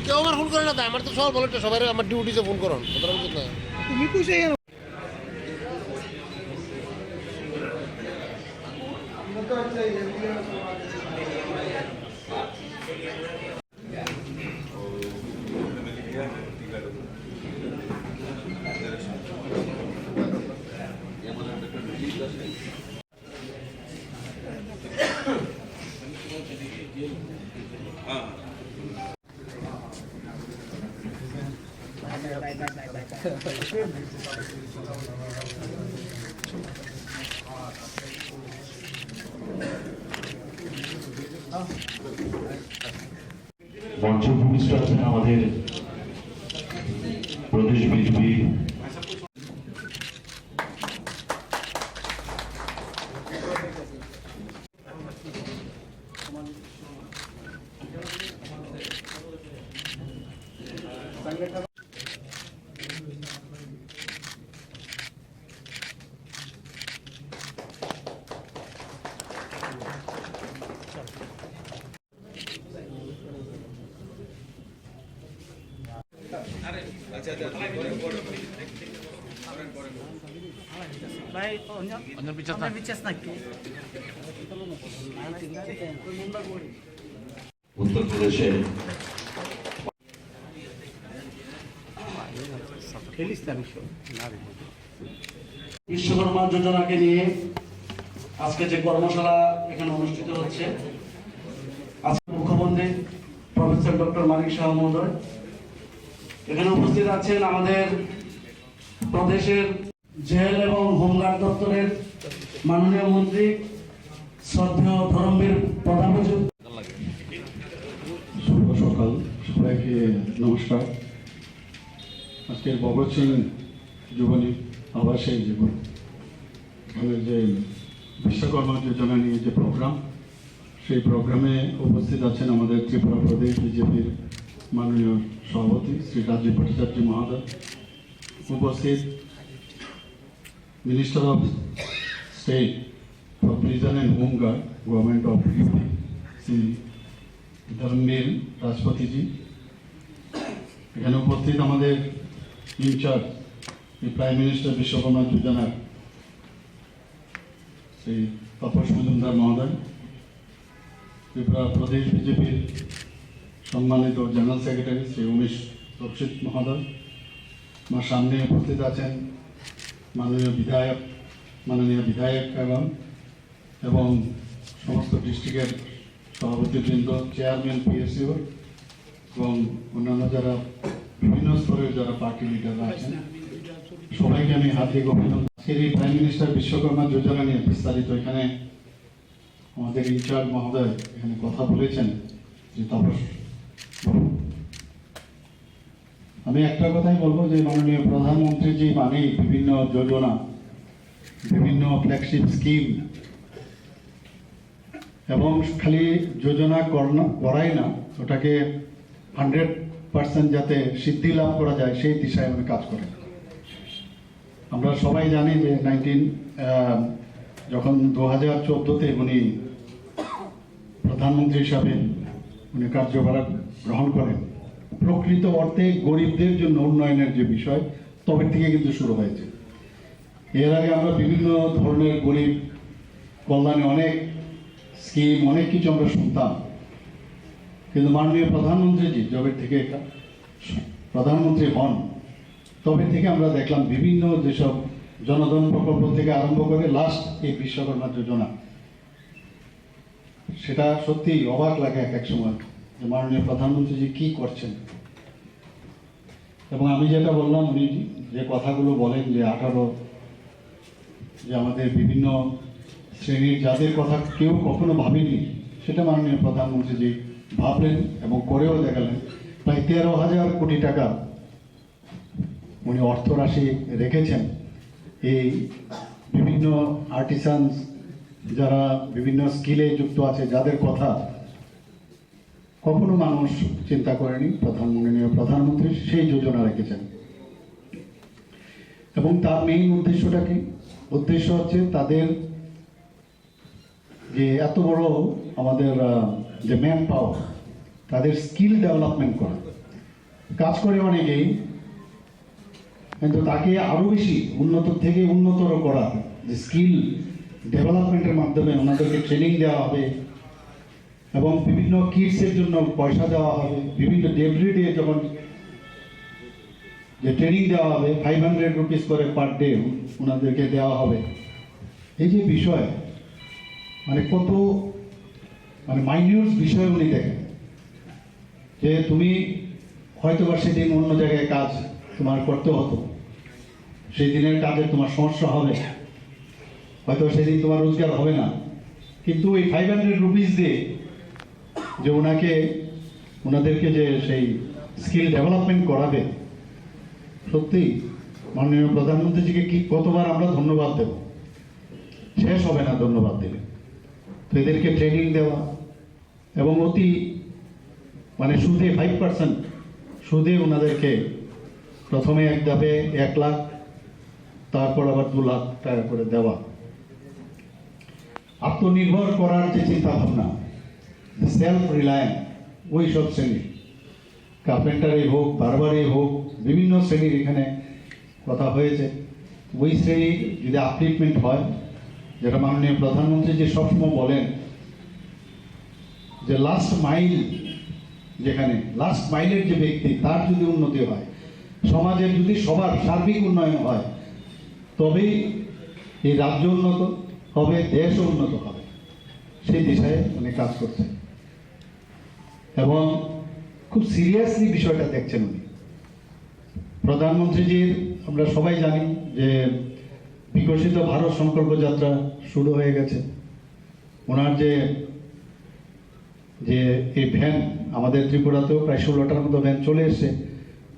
কেউ আমার ফোন করে না, আমার তো সব বলে সবাই আমার ডিউটিতে ফোন করুন। তুমি তো সেই মঞ্চে ভূমিষ্ঠ আছেন আমাদের প্রদেশ বিজেপি উত্তরপ্রদেশে বিশ্বকর্মা যোজনাকে নিয়ে আজকে যে কর্মশালা এখানে অনুষ্ঠিত হচ্ছে, আজকে মুখ্যমন্ত্রী প্রফেসর ডক্টর মানিক সাহা মহোদয় এখানে উপস্থিত আছেন, আমাদের প্রদেশের জেল এবং হোমগার্ড দপ্তরের মাননীয় মন্ত্রী শ্রদ্ধেয় ধর্মবীর প্রধান সচিব। শুভ সকাল সবাইকে নমস্কার। আজকের ভগৎ সিং জীবনী আবাসিক জীবন এখানে যে বিশ্বকর্মা যোজনা নিয়ে যে প্রোগ্রাম, সেই প্রোগ্রামে উপস্থিত আছেন আমাদের ত্রিপুরা প্রদেশ বিজেপির মাননীয় সভাপতি শ্রী রাজীব ভট্টাচার্য মহোদয়, উপস্থিত minister of state for prison and home guard government of UP Shri Dharmveer Rajpati ji, এখানে উপস্থিত আমাদের ইনচার্জ প্রাইম মিনিস্টার বিশ্বকর্মা যোজনার শ্রী তপস মজুমদার মহোদয়, ত্রিপুরা প্রদেশ বিজেপির সম্মানিত জেনারেল সেক্রেটারি শ্রী উমেশ রক্ষিত মহোদয়, আমার সামনে উপস্থিত আছেন মাননীয় বিধায়ক এবং সমস্ত ডিস্ট্রিক্টের সভাপতিবৃন্দ, চেয়ারম্যান পিএসইউ এবং অন্যান্য যারা বিভিন্ন স্তরের যারা পার্টি লিডাররা আছেন, সবাইকে আমি হার্দিক অভিনন্দন। আজকের এই প্রাইম মিনিস্টার বিশ্বকর্মা যোজনা নিয়ে বিস্তারিত এখানে আমাদের ইনচার্জ মহোদয় এখানে কথা বলেছেন যে তাপস। আমি একটা কথাই বলবো যে মাননীয় প্রধানমন্ত্রী জি মানে বিভিন্ন যোজনা, বিভিন্ন ফ্ল্যাগশিপ স্কিম এবং খালি যোজনা করাই না, ওটাকে 100% যাতে সিদ্ধি লাভ করা যায় সেই দিশায় উনি কাজ করেন। আমরা সবাই জানি যে যখন 2014-তে উনি প্রধানমন্ত্রী হিসাবে উনি কার্যভার গ্রহণ করেন, প্রকৃত অর্থে গরিবদের জন্য উন্নয়নের যে বিষয় তবে থেকে কিন্তু শুরু হয়েছে। এর আগে আমরা বিভিন্ন ধরনের গরিব কল্যাণে অনেক স্কিম, অনেক কিছু আমরা শুনতাম, কিন্তু মাননীয় প্রধানমন্ত্রীজি যবে থেকে প্রধানমন্ত্রী হন তবে থেকে আমরা দেখলাম বিভিন্ন যেসব জনধন প্রকল্প থেকে আরম্ভ করে লাস্ট এই বিশ্বকর্মা যোজনা, সেটা সত্যি অবাক লাগে এক এক সময় যে মাননীয় প্রধানমন্ত্রীজি কি করছেন। এবং আমি যেটা বললাম, উনি যে কথাগুলো বলেন যে 18 যে আমাদের বিভিন্ন শ্রেণীর যাদের কথা কেউ কখনো ভাবেনি, সেটা মাননীয় প্রধানমন্ত্রীজি ভাবলেন এবং করেও দেখালেন। প্রায় 13,000 কোটি টাকা উনি অর্থ রাশি রেখেছেন এই বিভিন্ন আর্টিসানস যারা বিভিন্ন স্কিলে যুক্ত আছে, যাদের কথা কখনো মানুষ চিন্তা করেনি, প্রধানমন্ত্রী সেই যোজনা রেখেছেন। এবং তার মেইন উদ্দেশ্যটা কি? উদ্দেশ্য হচ্ছে তাদের যে এত বড় আমাদের যে ম্যান পাওয়ার, তাদের স্কিল ডেভেলপমেন্ট করা। কাজ করে অনেকেই, কিন্তু তাকে আরো বেশি উন্নত থেকে উন্নতর করা, যে স্কিল ডেভেলপমেন্টের মাধ্যমে ওনাদেরকে ট্রেনিং দেওয়া হবে এবং বিভিন্ন কিটসের জন্য পয়সা দেওয়া হবে, বিভিন্ন ডেভরি যখন যে ট্রেনিং দেওয়া হবে 500 রুপিস করে পার ডে ওনাদেরকে দেওয়া হবে। এই যে বিষয় মানে কত মানে মাইনিউট বিষয় উনি দেখেন, যে তুমি হয়তো বা সেদিন অন্য জায়গায় কাজ তোমার করতে হতো, সেই দিনের কাজে তোমার সমস্যা হবে, হয়তো সেদিন তোমার রোজগার হবে না, কিন্তু এই 500 রুপিস দিয়ে যে ওনাদেরকে যে সেই স্কিল ডেভেলপমেন্ট করাবে, সত্যি মাননীয় প্রধানমন্ত্রীজিকে কি কতবার আমরা ধন্যবাদ দেব, শেষ হবে না ধন্যবাদ দিলে। তো এদেরকে ট্রেনিং দেওয়া এবং অতি মানে সুদে 5% সুদে ওনাদেরকে প্রথমে এক ধাপে 1 লাখ, তারপর আবার 2 লাখ টাকা করে দেওয়া। আত্মনির্ভর করার যে চিন্তা ভাবনা, সেলফ রিলায়েন্স, ওই সব শ্রেণী, কার্পেন্টারই হোক, বারবারই হোক, বিভিন্ন শ্রেণীর এখানে কথা হয়েছে। ওই শ্রেণীর যদি আপলিফমেন্ট হয়, যেটা মাননীয় প্রধানমন্ত্রী যে সবসময় বলেন যে লাস্ট মাইল, যেখানে লাস্ট মাইলের যে ব্যক্তি তার যদি উন্নতি হয়, সমাজের যদি সবার সার্বিক উন্নয়ন হয়, তবেই এই রাজ্য উন্নত হবে, দেশও উন্নত হবে। সেই দিশায় উনি কাজ করছেন এবং খুব সিরিয়াসলি বিষয়টা দেখছেন উনি। প্রধানমন্ত্রীজির আমরা সবাই জানি যে বিকশিত ভারত সংকল্প যাত্রা শুরু হয়ে গেছে। ওনার যে এই ভ্যান আমাদের ত্রিপুরাতেও প্রায় 16টার মতো ভ্যান চলে এসছে।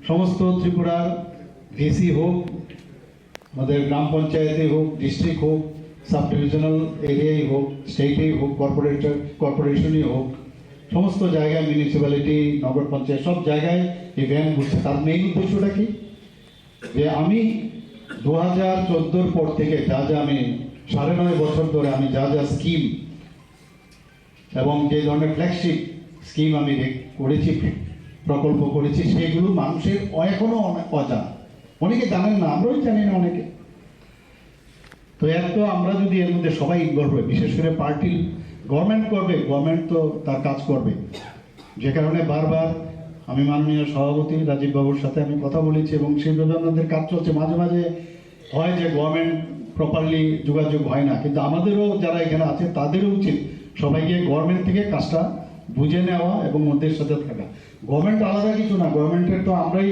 সমস্ত ত্রিপুরার ভিসি হোক, আমাদের গ্রাম পঞ্চায়েতে হোক, ডিস্ট্রিক্ট হোক, সাব ডিভিশনাল এরিয়াই হোক, স্টেটেই হোক, কর্পোরেশনই হোক, সমস্ত জায়গায় মিউনিসিপ্যালিটি, নগর পঞ্চায়েত, সব জায়গায় এই ভ্যান ঘুরছে। তার মেইন উদ্দেশ্যটা কি, যে আমি 2014 পর থেকে যা আমি 9.5 বছর ধরে আমি যা স্কিম এবং যে ধরনের ফ্ল্যাগশিপ স্কিম আমি করেছি, প্রকল্প করেছি, সেগুলো মানুষের এখনো অনেক অজানা, অনেকে জানেন না, আমরাও জানি না অনেকে। তো আমরা যদি এর মধ্যে সবাই ইনভলভ হয়, বিশেষ করে পার্টি গভর্নমেন্ট করবে, গভর্নমেন্ট তো তার কাজ করবে, যে কারণে বারবার আমি মাননীয় সভাপতি রাজীব বাবুর সাথে আমি কথা বলেছি এবং সেইভাবে আমাদের কাজ চলছে। মাঝে মাঝে হয় যে গভর্নমেন্ট প্রপারলি যোগাযোগ হয় না, কিন্তু আমাদেরও যারা এখানে আছে তাদেরও উচিত সবাইকে গভর্নমেন্ট থেকে কাজটা বুঝে নেওয়া এবং ওদের সাথে থাকা। গভর্নমেন্ট আলাদা কিছু না, গভর্নমেন্টের তো আমরাই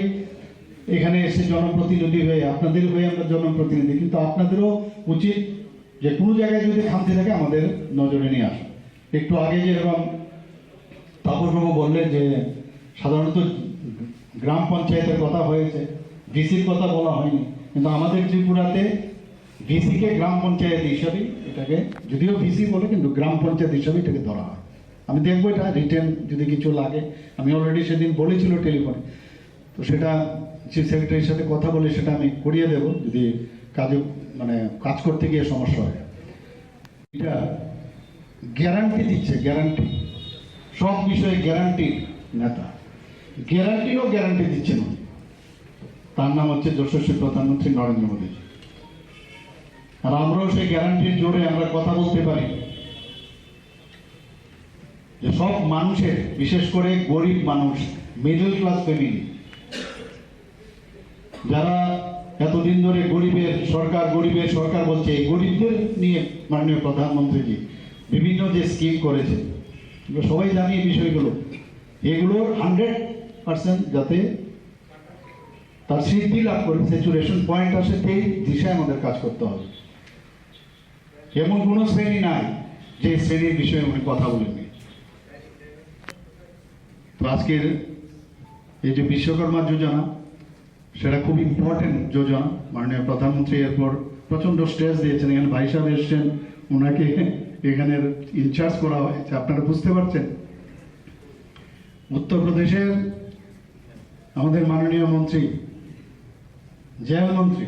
এখানে এসে জনপ্রতিনিধি হয়ে, আপনাদের হয়ে আমরা জনপ্রতিনিধি, কিন্তু আপনাদেরও উচিত যে কোনো জায়গায় যদি খামতি থাকে আমাদের নজরে নিয়ে আসা। একটু আগে যেরকম তাপসবাবু বললেন যে সাধারণত গ্রাম পঞ্চায়েতের কথা হয়েছে, ভিসির কথা বলা হয়নি, কিন্তু আমাদের ত্রিপুরাতে ভিসিকে গ্রাম পঞ্চায়েত হিসাবেই এটাকে, যদিও ভিসি বলে কিন্তু গ্রাম পঞ্চায়েত হিসাবে এটাকে ধরা হয়। আমি দেখবো এটা রিটেন যদি কিছু লাগে, আমি অলরেডি সেদিন বলেছিল টেলিফোনে, তো সেটা চিফ সেক্রেটারির সাথে কথা বলে সেটা আমি করিয়ে দেব যদি কাজ করতে গিয়ে সমস্যা হয়। এটা গ্যারান্টি দিচ্ছে, গ্যারান্টি, সব বিষয়ে গ্যারান্টির নেতা, গ্যারান্টি দিচ্ছে না। তার নাম হচ্ছে যশস্বী প্রধানমন্ত্রী নরেন্দ্র মোদী। আর আমরাও সেই গ্যারান্টির জোরে আমরা কথা বলতে পারি যে সব মানুষের, বিশেষ করে গরিব মানুষ, মিডল ক্লাস ফ্যামিলি, যারা এতদিন ধরে গরিবের সরকার বলছে, এই গরিবদের নিয়ে মাননীয় প্রধানমন্ত্রীজি বিভিন্ন যে স্কিম করেছে, আমরা সবাই জানি এই বিষয়গুলো, এগুলোর 100% যাতে তার সিদ্ধি লাভ করে, স্যাচুরেশন পয়েন্ট আসে, সেই দিশায় আমাদের কাজ করতে হবে। এমন কোনো শ্রেণী নাই যে শ্রেণীর বিষয়ে উনি কথা বলেননি। তো আজকের এই যে বিশ্বকর্মা যোজনা, সেটা খুব ইম্পর্টেন্ট যোজনা। মাননীয় প্রধানমন্ত্রী এরপর প্রচন্ড স্ট্রেস দিয়েছেন, এখানে ভাই সাহেব এসছেন, ওনাকে এখানের ইনচার্জ করা হয়েছে। আপনারা বুঝতে পারছেন, উত্তরপ্রদেশের আমাদের মাননীয় মন্ত্রী, জেল মন্ত্রী,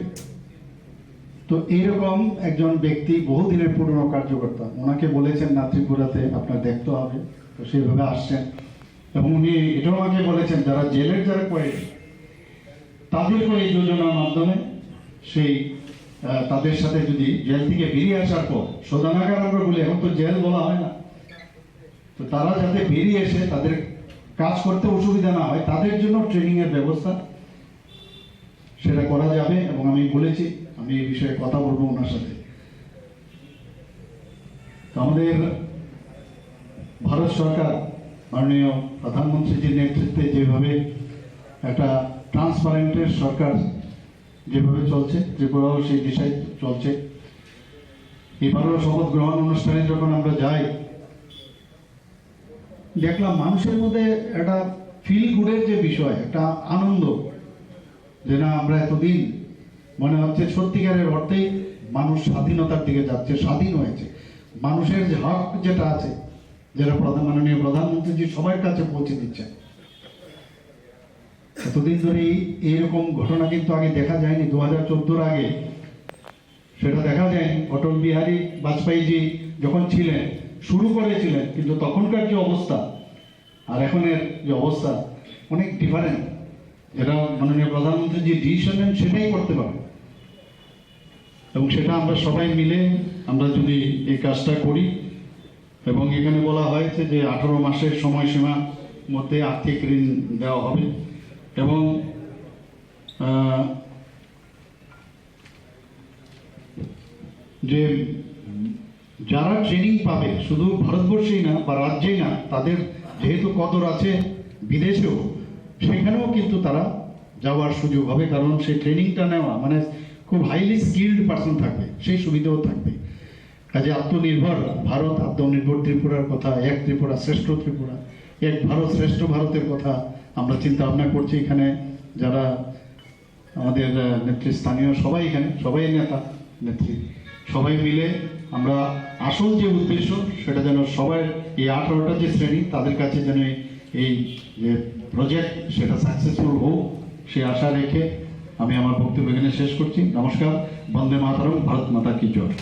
তো এইরকম একজন ব্যক্তি, বহুদিনের পুরনো কার্যকর্তা, ওনাকে বলেছেন না ত্রিপুরাতে আপনার দেখতে হবে, তো সেইভাবে আসছেন। এবং উনি এটাও আমাকে বলেছেন যারা জেলের যারা কয়েদি তাদেরকে এই যোজনার মাধ্যমে সেই তাদের সাথে যদি জেল থেকে বেরিয়ে আসার পর শোধনাগার আমরা বলি, এখন তো জেল বলা হয় না, তো তারা যাতে বেরিয়ে এসে তাদের কাজ করতে অসুবিধা না হয় তাদের জন্য ট্রেনিং এর ব্যবস্থা সেটা করা যাবে। এবং আমি বলেছি আমি এই বিষয়ে কথা বলবো ওনার সাথে। তো আমাদের ভারত সরকার মাননীয় প্রধানমন্ত্রীজির নেতৃত্বে যেভাবে একটা ট্রান্সপারেন্টের সরকার যেভাবে চলছে, ত্রিপুরাও সেই দিশায় চলছে। এবারও শপথ গ্রহণ অনুষ্ঠানে যখন আমরা যাই দেখলাম মানুষের মধ্যে একটা ফিল গুডের যে বিষয়, একটা আনন্দ, যে না আমরা এতদিন মনে হচ্ছে সত্যিকারের অর্থেই মানুষ স্বাধীনতার দিকে যাচ্ছে, স্বাধীন হয়েছে। মানুষের যে হক যেটা আছে, যেটা মাননীয় প্রধানমন্ত্রীজি সবার কাছে পৌঁছে দিচ্ছে। এতদিন ধরে এইরকম ঘটনা কিন্তু আগে দেখা যায়নি। 2014 আগে সেটা দেখা যায়নি। অটল বিহারী বাজপেয়ীজি যখন ছিলেন, শুরু করেছিলেন, কিন্তু তখনকার যে অবস্থা আর এখনের যে অবস্থা অনেক ডিফারেন্ট। যেটা মাননীয় প্রধানমন্ত্রী যে ডিসিশন নেন সেটাই করতে পারে, এবং সেটা আমরা সবাই মিলে আমরা যদি এই কাজটা করি। এবং এখানে বলা হয়েছে যে 18 মাসের সময়সীমার মধ্যে আর্থিক ঋণ দেওয়া হবে, এবং যে যারা ট্রেনিং পাবে শুধু ভারতবর্ষেই না বা রাজ্যেই না, তাদের যেহেতু কদর আছে বিদেশেও, সেখানেও কিন্তু তারা যাওয়ার সুযোগ হবে। কারণ সেই ট্রেনিংটা নেওয়া মানে খুব হাইলি স্কিল্ড পার্সন থাকবে, সেই সুবিধাও থাকবে। কাজে আত্মনির্ভর ভারত, আত্মনির্ভর ত্রিপুরার কথা, এক ত্রিপুরা শ্রেষ্ঠ ত্রিপুরা, এক ভারত শ্রেষ্ঠ ভারতের কথা আমরা চিন্তা ভাবনা করছি। এখানে যারা আমাদের নেতৃস্থানীয় সবাই, এখানে সবাই নেতা নেত্রী, সবাই মিলে আমরা আসল যে উদ্দেশ্য সেটা যেন সবাই এই 18টা যে শ্রেণী তাদের কাছে যেন এই যে প্রজেক্ট সেটা সাকসেসফুল হোক সে আশা রেখে আমি আমার বক্তব্য এখানে শেষ করছি। নমস্কার। বন্দে মাতরম। ভারত মাতা কি জয়।